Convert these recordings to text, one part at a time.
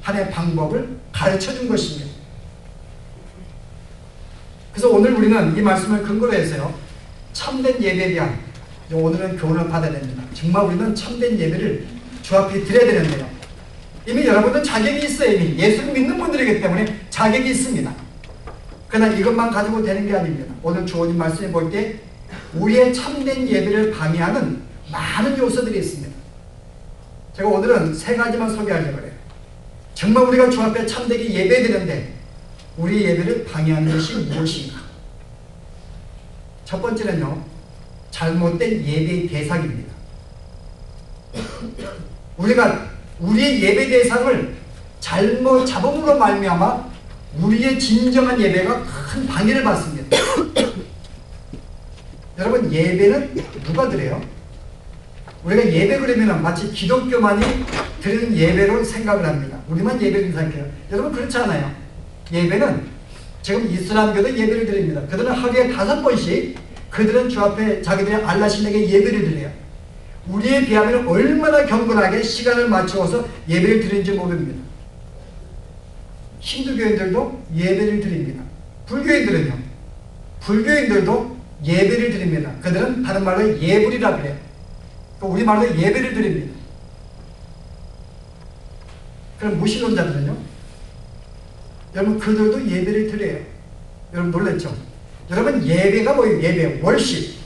하나의 방법을 가르쳐 준 것입니다. 그래서 오늘 우리는 이 말씀을 근거로 해서요, 참된 예배에 대한, 오늘은 교훈을 받아야 됩니다. 정말 우리는 참된 예배를 주 앞에 드려야 되는데요, 이미 여러분은 자격이 있어요. 이미 예수를 믿는 분들이기 때문에 자격이 있습니다. 그러나 이것만 가지고 되는 게 아닙니다. 오늘 주어진 말씀에 볼 때 우리의 참된 예배를 방해하는 많은 요소들이 있습니다. 제가 오늘은 세 가지만 소개하려고 해요. 정말 우리가 주 앞에 참되게 예배드리는데 우리의 예배를 방해하는 것이 무엇인가? 첫 번째는요, 잘못된 예배의 대상입니다. 우리가 우리의 예배 대상을 잘못 잡음으로 말미암아 우리의 진정한 예배가 큰 방해를 받습니다. 여러분, 예배는 누가 드려요? 우리가 예배 그러면 마치 기독교만이 드리는 예배로 생각을 합니다. 우리만 예배를 생각해요. 여러분, 그렇지 않아요. 예배는 지금 이슬람교도 예배를 드립니다. 그들은 하루에 5번씩 그들은 주 앞에 자기들의 알라신에게 예배를 드려요. 우리에 비하면 얼마나 경건하게 시간을 맞추어서 예배를 드리는지 모릅니다. 힌두교인들도 예배를 드립니다. 불교인들은요, 불교인들도 예배를 드립니다. 그들은 다른 말로 예불이라 그래요. 우리말로 예배를 드립니다. 그럼 무신론자들은요, 여러분, 그들도 예배를 드려요. 여러분 놀랐죠? 여러분, 예배가 뭐예요? 예배, 월십.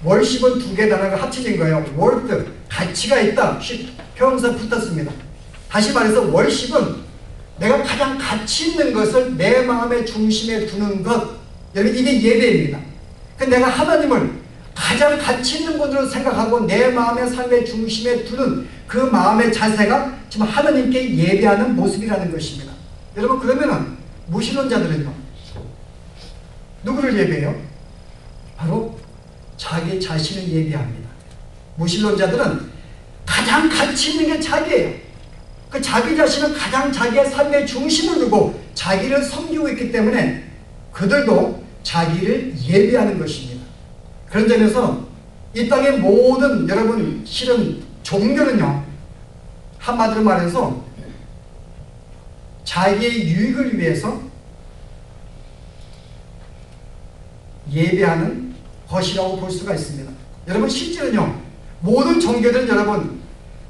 월십은 두 개 단어가 합쳐진 거예요. 월드, 가치가 있다. 형용사 붙었습니다. 다시 말해서 월십은 내가 가장 가치 있는 것을 내 마음의 중심에 두는 것. 여러분, 이게 예배입니다. 내가 하나님을 가장 가치 있는 분으로 생각하고 내 마음의 삶의 중심에 두는 그 마음의 자세가 지금 하나님께 예배하는 모습이라는 것입니다. 여러분, 그러면은 무신론자들은요, 누구를 예배해요? 바로 자기 자신을 예배합니다. 무신론자들은 가장 가치 있는 게 자기예요. 그 자기 자신은 가장 자기의 삶의 중심을 두고 자기를 섬기고 있기 때문에 그들도 자기를 예배하는 것입니다. 그런 점에서 이 땅의 모든, 여러분, 실은 종교는요, 한마디로 말해서 자기의 유익을 위해서 예배하는 것이라고 볼 수가 있습니다. 여러분, 실제로는요, 모든 종교들은 여러분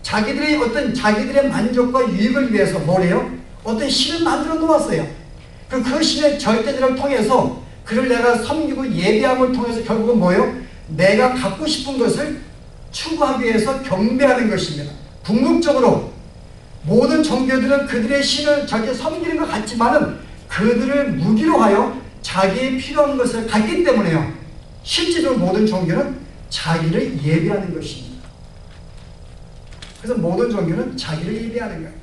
자기들의 만족과 유익을 위해서 뭐래요? 어떤 신을 만들어 놓았어요. 그 신의 절대자를 통해서 그를 내가 섬기고 예배함을 통해서 결국은 뭐예요? 내가 갖고 싶은 것을 추구하기 위해서 경배하는 것입니다. 궁극적으로 모든 종교들은 그들의 신을 저렇게 섬기는 것 같지만은 그들을 무기로 하여 자기의 필요한 것을 갖기 때문에요, 실제로 모든 종교는 자기를 예배하는 것입니다. 그래서 모든 종교는 자기를 예배하는 거예요.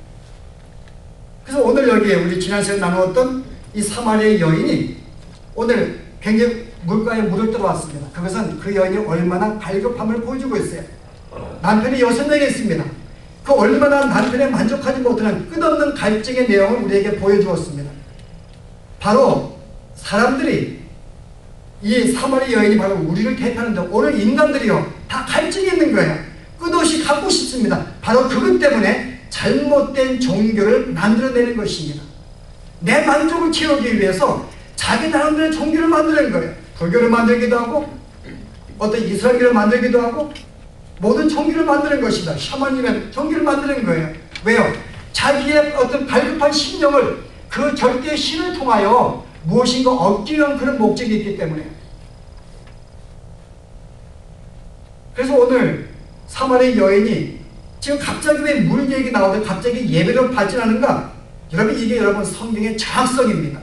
그래서 오늘 여기에 우리 지난 시간에 나누었던 이 사마리아 여인이 오늘 굉장히 물가에 물을 들어왔습니다. 그것은 그 여인이 얼마나 갈급함을 보여주고 있어요. 남편이 6명이 있습니다. 그 얼마나 남편에 만족하지 못하는 끝없는 갈증의 내용을 우리에게 보여주었습니다. 바로 사람들이, 이 사마리아 여인이 바로 우리를 대표하는데 오늘 인간들이요, 다 갈증이 있는 거예요. 끝없이 갖고 싶습니다. 바로 그것 때문에 잘못된 종교를 만들어내는 것입니다. 내 만족을 채우기 위해서 자기 나름대로 종교를 만드는 거예요. 불교를 만들기도 하고 어떤 이슬람교를 만들기도 하고 모든 종교를 만드는 것입니다. 샤머니즘의 종교를 만드는 거예요. 왜요? 자기의 어떤 갈급한 심령을 그 절대의 신을 통하여 무엇인가 얻기 위한 그런 목적이 있기 때문에. 그래서 오늘 사마리아 여인이 지금 갑자기 왜 물 얘기 나오는데 갑자기 예배로 발전하는가? 여러분, 이게 여러분 성경의 정확성입니다.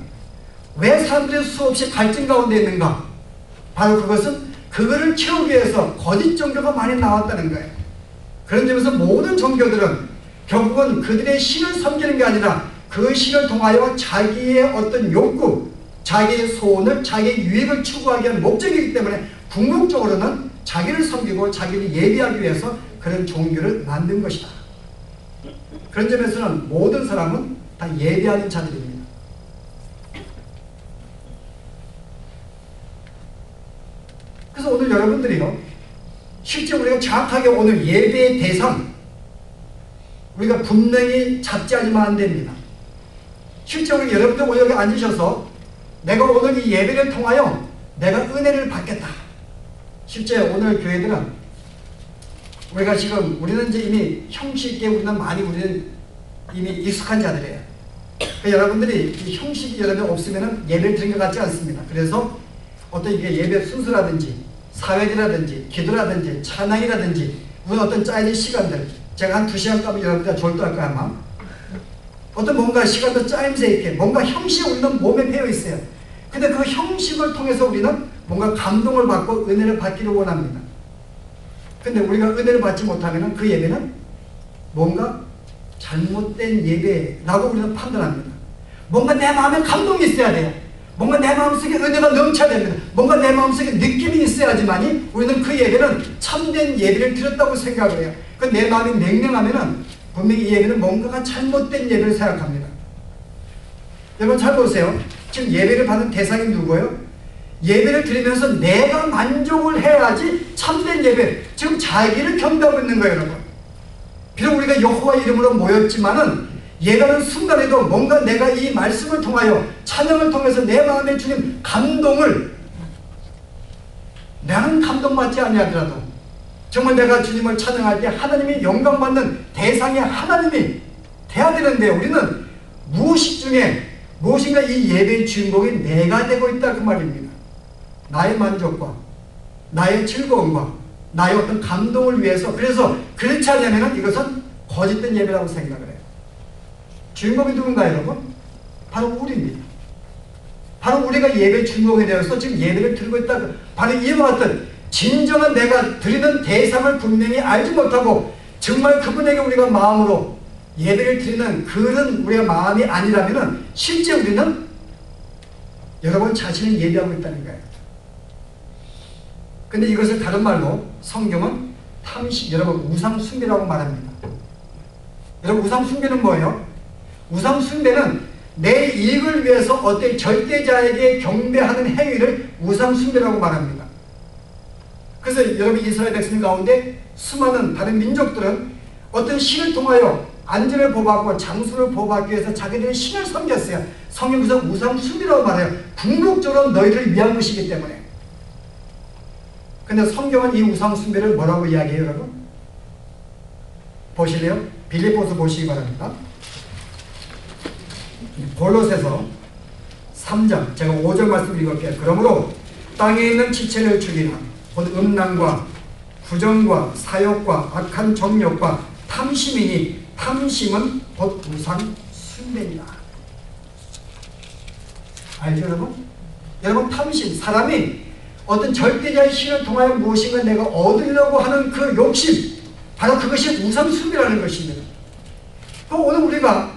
왜 사람들이 수없이 갈증 가운데 있는가? 바로 그것은 그거를 채우기 위해서 거짓 종교가 많이 나왔다는 거예요. 그런 점에서 모든 종교들은 결국은 그들의 신을 섬기는 게 아니라 그 신을 통하여 자기의 어떤 욕구, 자기의 소원을, 자기의 유익을 추구하기 위한 목적이기 때문에 궁극적으로는 자기를 섬기고 자기를 예배하기 위해서 그런 종교를 만든 것이다. 그런 점에서는 모든 사람은 다 예배하는 자들입니다. 그래서 오늘 여러분들이요, 실제 우리가 정확하게 오늘 예배의 대상, 우리가 분명히 잡지 않으면 안 됩니다. 실제로 여러분들 오늘 여기 앉으셔서 내가 오늘 이 예배를 통하여 내가 은혜를 받겠다. 실제 오늘 교회들은 우리는 이제 이미 형식에 우리는 이미 익숙한 자들이에요. 그러니까 여러분들이 이 형식이 여러분 없으면 예배를 드린 것 같지 않습니다. 그래서 어떤 이게 예배 순서라든지 사회라든지 기도라든지 찬양이라든지 우리는 어떤 짜여진 시간들, 제가 한 2시간 가면 여러분들 졸도할 거야 아마. 어떤 뭔가 시간도 짜임새 있게 뭔가 형식이 우리는 몸에 배어 있어요. 근데 그 형식을 통해서 우리는 뭔가 감동을 받고 은혜를 받기를 원합니다. 근데 우리가 은혜를 받지 못하면 그 예배는 뭔가 잘못된 예배라고 우리는 판단합니다. 뭔가 내 마음에 감동이 있어야 돼요. 뭔가 내 마음속에 은혜가 넘쳐야 됩니다. 뭔가 내 마음속에 느낌이 있어야지만이 우리는 그 예배는 참된 예배를 드렸다고 생각을 해요. 내 마음이 냉랭하면 분명히 이 예배는 뭔가가 잘못된 예배를 생각합니다. 여러분 잘 보세요. 지금 예배를 받는 대상이 누구예요? 예배를 드리면서 내가 만족을 해야지 참된 예배, 지금 자기를 경배하고 있는 거예요. 여러분, 비록 우리가 여호와 이름으로 모였지만은 예배하는 순간에도 뭔가 내가 이 말씀을 통하여 찬양을 통해서 내 마음에 주는 감동을, 나는 감동받지 아니하더라도 정말 내가 주님을 찬양할 때 하나님이 영광받는 대상이 하나님이 돼야 되는데, 우리는 무엇인가 이 예배의 주인공이 내가 되고 있다 그 말입니다. 나의 만족과 나의 즐거움과 나의 어떤 감동을 위해서. 그래서 그렇지 않으면 이것은 거짓된 예배라고 생각을 해요. 주인공이 누군가요 여러분? 바로 우리입니다. 바로 우리가 예배 주인공이 되어서 지금 예배를 드리고 있다. 바로 이와 같은 진정한 내가 드리는 대상을 분명히 알지 못하고 정말 그분에게 우리가 마음으로 예배를 드리는 그런 우리가 마음이 아니라면 실제 우리는 여러분 자신을 예배하고 있다는 거예요. 근데 이것을 다른 말로 성경은 여러분 우상숭배라고 말합니다. 여러분 우상숭배는 뭐예요? 우상숭배는 내 이익을 위해서 어떤 절대자에게 경배하는 행위를 우상숭배라고 말합니다. 그래서 여러분 이스라엘 백성 가운데 수많은 다른 민족들은 어떤 신을 통하여 안전을 보호받고 장수를 보호받기 위해서 자기들의 신을 섬겼어요. 성경에서 우상숭배라고 말해요. 궁극적으로 너희를 위한 것이기 때문에. 근데 성경은 이 우상숭배를 뭐라고 이야기해요 여러분? 보실래요? 빌립보서 보시기 바랍니다. 골로새서 3장 제가 5절 말씀 읽을게요. 그러므로 땅에 있는 지체를 죽이나 곧 음란과 부정과 사욕과 악한 정욕과 탐심이니 탐심은 곧 우상숭배니라. 알죠 여러분? 여러분 탐심, 사람이 어떤 절대자의 신을 통하여 무엇인가 내가 얻으려고 하는 그 욕심, 바로 그것이 우상숭배라는 것입니다. 오늘 우리가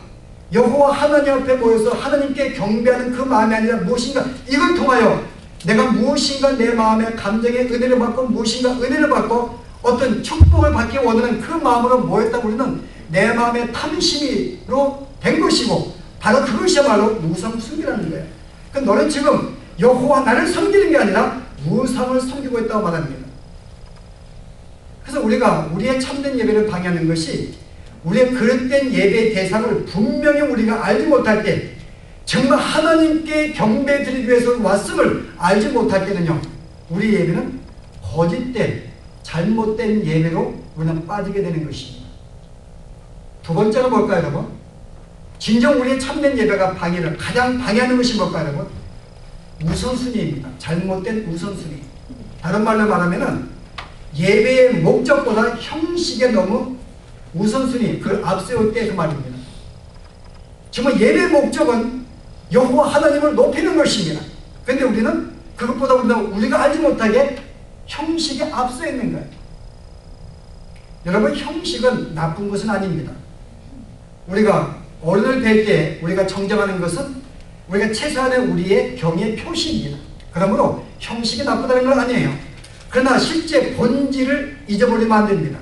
여호와 하나님 앞에 모여서 하나님께 경배하는 그 마음이 아니라 무엇인가 이걸 통하여 내가 무엇인가 내 마음의 감정의 은혜를 받고 무엇인가 은혜를 받고 어떤 축복을 받기 원하는 그 마음으로 모였다고 우리는 내 마음의 탐심으로 된 것이고 바로 그것이야말로 우상숭배라는 거예요. 그러니까 너는 지금 여호와 나를 섬기는 게 아니라 우상을 섬기고 있다고 말합니다. 그래서 우리가 우리의 참된 예배를 방해하는 것이 우리의 그릇된 예배의 대상을 분명히 우리가 알지 못할 때, 정말 하나님께 경배 드리기 위해서 왔음을 알지 못할 때는요, 우리 예배는 거짓된 잘못된 예배로 우리는 빠지게 되는 것입니다. 두 번째는 뭘까요 여러분? 진정 우리의 참된 예배가 가장 방해하는 것이 뭘까요 여러분? 우선순위입니다. 잘못된 우선순위. 다른 말로 말하면 예배의 목적보다 형식에 너무 우선순위 그걸 앞세울 때 그 말입니다. 정말 예배의 목적은 여호와 하나님을 높이는 것입니다. 그런데 우리는 그것보다 우리가 알지 못하게 형식에 앞서 있는 거예요. 여러분 형식은 나쁜 것은 아닙니다. 우리가 어른을 뵐 때 우리가 정정하는 것은 우리가 최소한의 우리의 경의 표시입니다. 그러므로 형식이 나쁘다는 건 아니에요. 그러나 실제 본질을 잊어버리면 안 됩니다.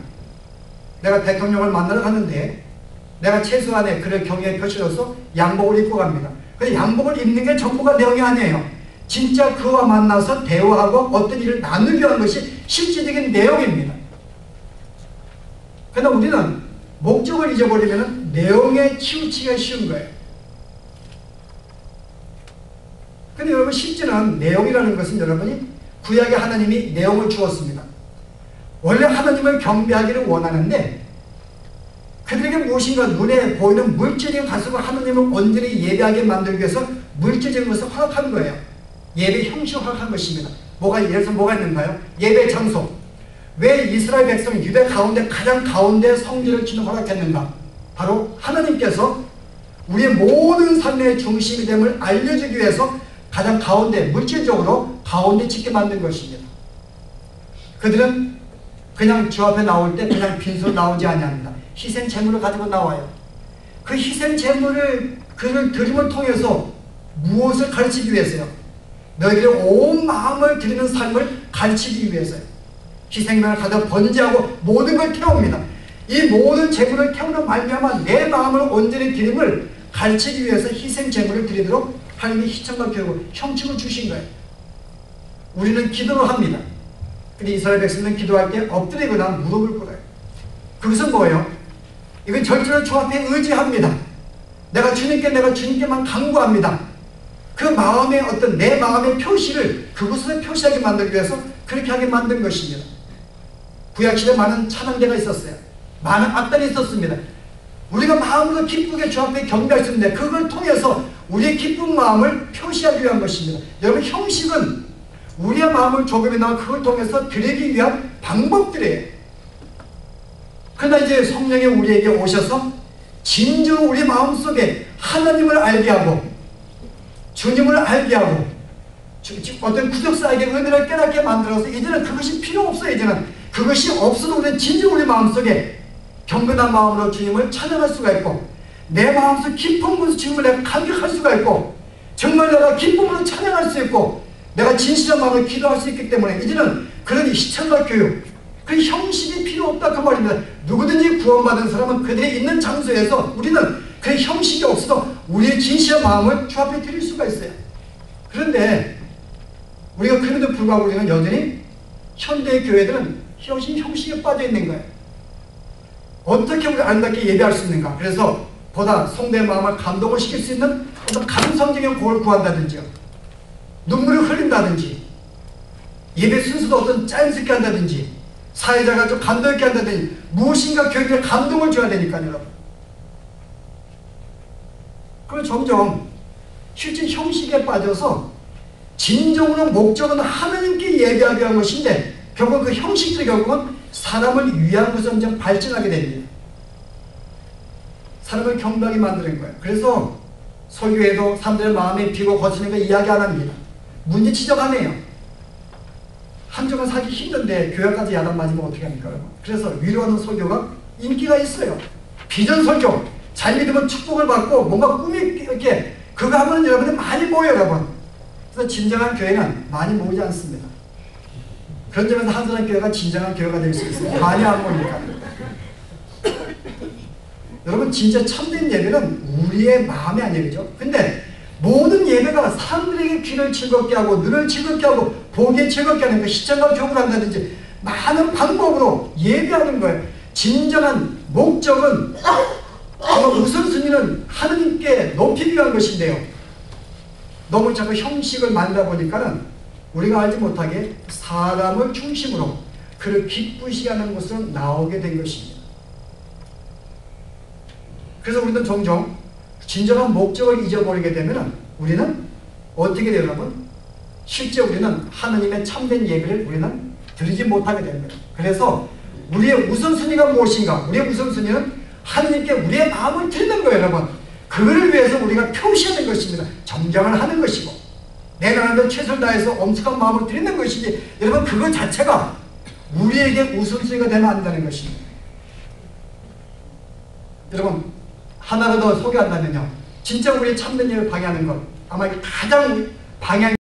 내가 대통령을 만나러 갔는데 내가 최소한의 그런 경의 표시로서 양복을 입고 갑니다. 근데 양복을 입는 게 전부가 내용이 아니에요. 진짜 그와 만나서 대화하고 어떤 일을 나누기 위한 것이 실질적인 내용입니다. 그러나 우리는 목적을 잊어버리면 내용에 치우치기가 쉬운 거예요. 근데 여러분 실제는 내용이라는 것은 여러분이 구약에 하나님이 내용을 주었습니다. 원래 하나님을 경배하기를 원하는데 그들에게 무엇인가 눈에 보이는 물질적인 가슴을 하나님을 온전히 예배하게 만들기 위해서 물질적인 것을 허락한 거예요. 예배 형식을 허락한 것입니다. 예를 들어서 뭐가 있는가요? 예배 장소. 왜 이스라엘 백성 유대 가운데 가장 가운데 성전을 짓는 허락했는가? 바로 하나님께서 우리의 모든 삶의 중심이 됨을 알려주기 위해서 가장 가운데, 물질적으로 가운데 짓게 만든 것입니다. 그들은 그냥 주 앞에 나올 때 그냥 빈손 나오지 아니합니다. 희생 제물을 가지고 나와요. 그 희생 제물을 그를 드림을 통해서 무엇을 가르치기 위해서요? 너희들의 온 마음을 드리는 삶을 가르치기 위해서요. 희생명을 가져 번제하고 모든 걸 태웁니다. 이 모든 제물을 태우는 말미암아 내 마음을 온전히 드림을 가르치기 위해서 희생 제물을 드리도록 하나님이 희청과 교육을 형식을 주신 거예요. 우리는 기도를 합니다. 근데 이스라엘 백성은 기도할 때 엎드리거나 무릎을 꿇어요. 그것은 뭐예요? 이건 절대로 주 앞에 의지합니다. 내가 주님께만 간구합니다. 그 마음의 어떤 내 마음의 표시를 그곳에서 표시하게 만들기 위해서 그렇게 하게 만든 것입니다. 구약시대에 많은 찬양대가 있었어요. 많은 악단이 있었습니다. 우리가 마음으로 기쁘게 주 앞에 경배할 수 있는데 그걸 통해서 우리의 기쁜 마음을 표시하기 위한 것입니다. 여러분 형식은 우리의 마음을 조금이나마 그걸 통해서 드리기 위한 방법들이에요. 그러나 이제 성령이 우리에게 오셔서 진정 우리 마음속에 하나님을 알게 하고 주님을 알게 하고 어떤 구속사에게 은혜를 깨닫게 만들어서 이제는 그것이 필요 없어요. 이제는 그것이 없어도 우리는 진정 우리 마음속에 경건한 마음으로 주님을 찬양할 수가 있고 내 마음속 깊은 곳에서 주님을 내가 감격할 수가 있고 정말 내가 기쁨으로 찬양할 수 있고 내가 진실한 마음으로 기도할 수 있기 때문에 이제는 그런 시청과 교육 그 형식이 필요 없다 그 말입니다. 누구든지 구원받은 사람은 그들이 있는 장소에서 우리는 그 형식이 없어도 우리의 진실한 마음을 주 앞에 드릴 수가 있어요. 그런데 우리가 그럼에도 불구하고 우리는 여전히 현대의 교회들은 형식에 빠져 있는 거예요. 어떻게 우리가 아름답게 예배할 수 있는가? 그래서 보다 성도의 마음을 감동을 시킬 수 있는 어떤 감성적인 곡을 구한다든지요. 눈물을 흘린다든지 예배 순서도 어떤 자연스럽게 한다든지 사회자가 좀 감동 있게 한다든지 무엇인가 교회에 감동을 줘야 되니까요. 여러분. 그럼 점점 실제 형식에 빠져서 진정으로 목적은 하나님께 예배하기 위한 것인데 결국 그 형식도 결국은 사람을 위한 것으로 점점 발전하게 됩니다. 사람을 경배하게 만드는 거예요. 그래서 설교에도 사람들의 마음에 비고 거치는 거 이야기 안 합니다. 문제 지적 안 해요. 한쪽은 사기 힘든데 교회까지 야단 맞으면 어떻게 합니까? 그래서 위로하는 설교가 인기가 있어요. 비전 설교, 잘 믿으면 축복을 받고 뭔가 꿈이 이렇게 그거 하면 여러분이 많이 모여요. 여러분. 그래서 진정한 교회는 많이 모이지 않습니다. 그런 점에서 한선한 교회가 진정한 교회가 될 수 있어요. 많이 안 모이니까. 여러분 진짜 참된 예배는 우리의 마음이 아니에요. 그죠? 근데 모든 예배가 사람들에게 귀를 즐겁게 하고 눈을 즐겁게 하고 보기에 즐겁게 하는 그 시청과 교육을 한다든지 많은 방법으로 예배하는 거예요. 진정한 목적은 우선순위는 하느님께 높이기 위한 것인데요. 너무 자꾸 형식을 만들다 보니까는 우리가 알지 못하게 사람을 중심으로 그를 기쁘시게 하는 것으로 나오게 된 것입니다. 그래서 우리는 종종 진정한 목적을 잊어버리게 되면 우리는 어떻게 돼요, 여러분? 실제 우리는 하나님의 참된 예배를 우리는 드리지 못하게 됩니다. 그래서 우리의 우선순위가 무엇인가? 우리의 우선순위는 하나님께 우리의 마음을 드리는 거예요, 여러분. 그거를 위해서 우리가 표시하는 것입니다. 정장을 하는 것이고 내 나라를 최선을 다해서 엄숙한 마음을 드리는 것이지 여러분 그것 자체가 우리에게 우선순위가 되면 안 된다는 것입니다. 여러분 하나를 더 소개한다면요. 진짜 우리의 참된 예를 방해하는 것 아마 가장 방향